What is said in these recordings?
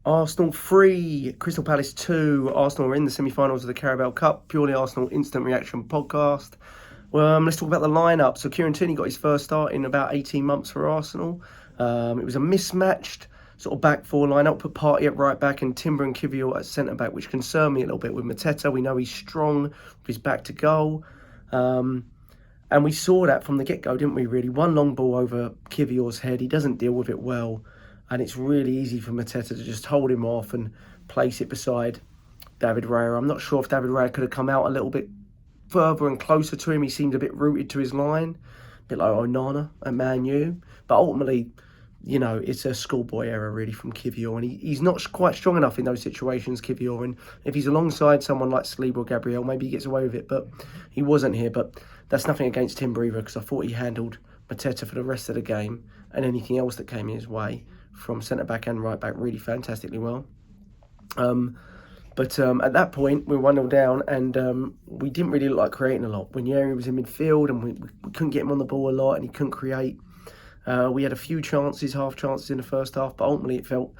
Arsenal 3, Crystal Palace 2. Arsenal are in the semi-finals of the Carabao Cup. Purely Arsenal instant reaction podcast. Well, let's talk about the lineup. So Kieran Tierney got his first start in about 18 months for Arsenal. It was a mismatched sort of back four lineup. Put Partey at right back and Timber and Kivior at centre back, which concerned me a little bit with Mateta. We know he's strong with his back to goal. And we saw that from the get-go, didn't we, really? One long ball over Kivior's head. He doesn't deal with it well. And it's really easy for Mateta to just hold him off and place it beside David Raya. I'm not sure if David Raya could have come out a little bit further and closer to him. He seemed a bit rooted to his line, a bit like Onana at Man U. But ultimately, it's a schoolboy error really from Kivior, and he's not quite strong enough in those situations, Kivior. And if he's alongside someone like Saliba or Gabriel, maybe he gets away with it. But he wasn't here. But that's nothing against Timber either, because I thought he handled Mateta for the rest of the game and anything else that came his way from centre back and right back really fantastically well. But at that point, we were 1-0 down, and we didn't really look like creating a lot. When Yeri was in midfield, and we couldn't get him on the ball a lot, and he couldn't create. We had a few chances, half chances in the first half, but ultimately it felt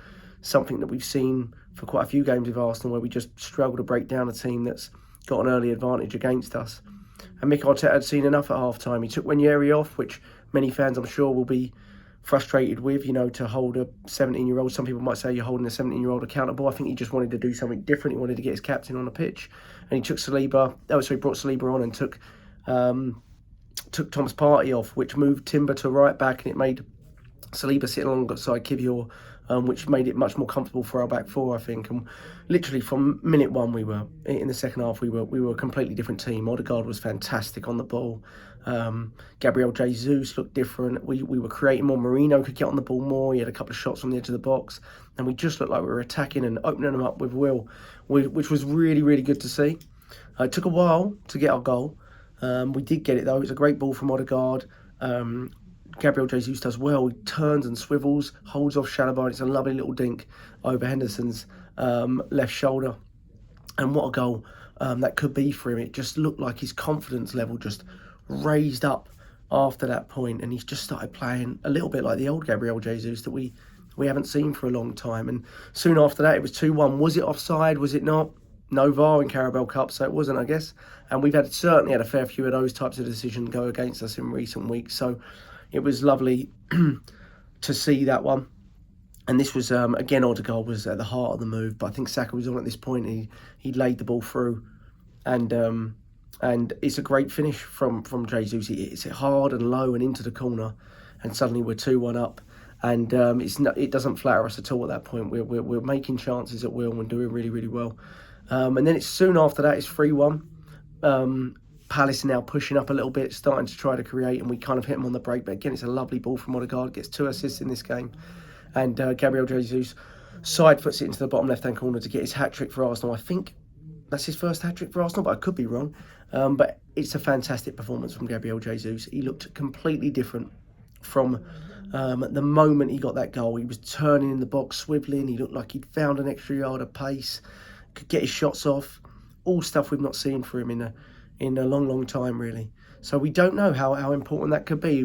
something that we've seen for quite a few games with Arsenal, where we just struggle to break down a team that's got an early advantage against us. And Mikel Arteta had seen enough at half-time. He took Ranieri off, which many fans, I'm sure, will be frustrated with, to hold a 17-year-old. Some people might say you're holding a 17-year-old accountable. I think he just wanted to do something different. He wanted to get his captain on the pitch. And he took brought Saliba on and took Thomas Partey off, which moved Timber to right back, and it made Saliba sitting alongside Kivior, which made it much more comfortable for our back four, I think. And literally from minute one, we were in the second half. We were a completely different team. Odegaard was fantastic on the ball. Gabriel Jesus looked different. We were creating more. Marino could get on the ball more. He had a couple of shots from the edge of the box, and we just looked like we were attacking and opening them up with will, which was really, really good to see. It took a while to get our goal. We did get it though. It was a great ball from Odegaard. Gabriel Jesus does well. He turns and swivels, holds off Chalobah. It's a lovely little dink over Henderson's left shoulder. And what a goal that could be for him. It just looked like his confidence level just raised up after that point, and he's just started playing a little bit like the old Gabriel Jesus that we haven't seen for a long time. And soon after that, it was 2-1. Was it offside? Was it not? No VAR in Carabao Cup, so it wasn't, I guess. And we've certainly had a fair few of those types of decisions go against us in recent weeks. So it was lovely to see that one. And this was, again, Odegaard was at the heart of the move. But I think Saka was on at this point. He laid the ball through. And it's a great finish from Jesus. It's hard and low and into the corner. And suddenly we're 2-1 up. And it doesn't flatter us at all at that point. We're making chances at will and we're doing really, really well. And then it's soon after that, it's 3-1. Palace are now pushing up a little bit, starting to try to create, and we kind of hit them on the break. But again, it's a lovely ball from Odegaard, gets 2 assists in this game. And Gabriel Jesus side foots it into the bottom left-hand corner to get his hat-trick for Arsenal. I think that's his first hat-trick for Arsenal, but I could be wrong. But it's a fantastic performance from Gabriel Jesus. He looked completely different from the moment he got that goal. He was turning in the box, swivelling. He looked like he'd found an extra yard of pace, could get his shots off. All stuff we've not seen for him in a long time, really. So we don't know how important that could be.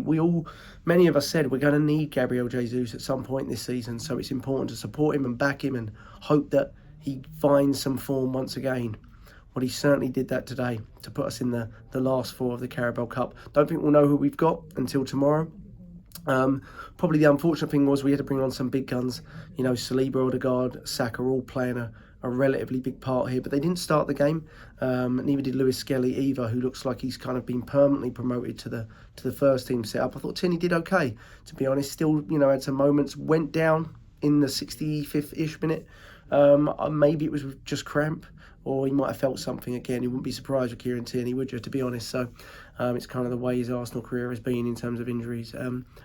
Many of us said we're going to need Gabriel Jesus at some point this season, so it's important to support him and back him and hope that he finds some form once again. Well, he certainly did that today to put us in the last 4 of the Carabao Cup. Don't think we'll know who we've got until tomorrow. Probably the unfortunate thing was we had to bring on some big guns. Saliba, Odegaard, Saka all playing a relatively big part here, but they didn't start the game. Neither did Lewis Skelly either, who looks like he's kind of been permanently promoted to the first team setup. I thought Tierney did okay, to be honest. Still, had some moments. Went down in the 65th-ish minute. Maybe it was just cramp, or he might have felt something again. You wouldn't be surprised with Kieran Tierney, would you, to be honest? So it's kind of the way his Arsenal career has been in terms of injuries.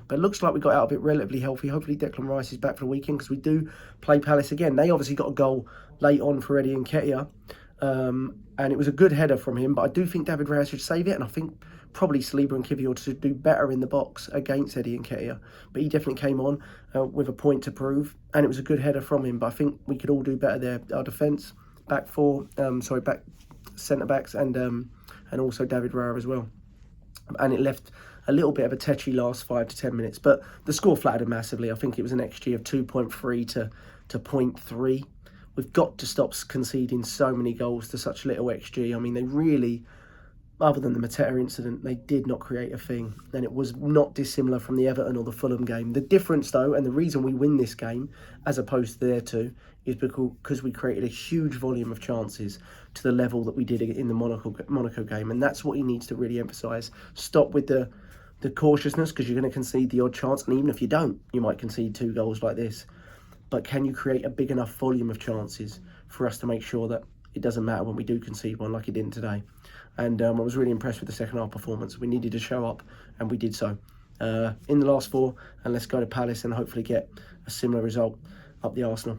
But it looks like we got out of it relatively healthy. Hopefully Declan Rice is back for the weekend, because we do play Palace again. They obviously got a goal late on for Eddie Nketiah, and it was a good header from him, but I do think David Raya should save it, and I think probably Saliba and Kivior should do better in the box against Eddie Nketiah. But he definitely came on with a point to prove, and it was a good header from him, but I think we could all do better there. Our defence, back centre-backs, and also David Raya as well. and it left a little bit of a tetchy last 5 to 10 minutes. But the score flattered massively. I think it was an XG of 2.3 to 0.3. We've got to stop conceding so many goals to such little XG. I mean, they really, other than the Mateta incident, they did not create a thing. And it was not dissimilar from the Everton or the Fulham game. The difference, though, and the reason we win this game, as opposed to their two, is because we created a huge volume of chances to the level that we did in the Monaco game. And that's what he needs to really emphasise. Stop with the cautiousness, because you're going to concede the odd chance. And even if you don't, you might concede 2 goals like this. But can you create a big enough volume of chances for us to make sure that it doesn't matter when we do concede one like it didn't today? And I was really impressed with the second half performance. We needed to show up, and we did so in the last 4. And let's go to Palace and hopefully get a similar result up the Arsenal.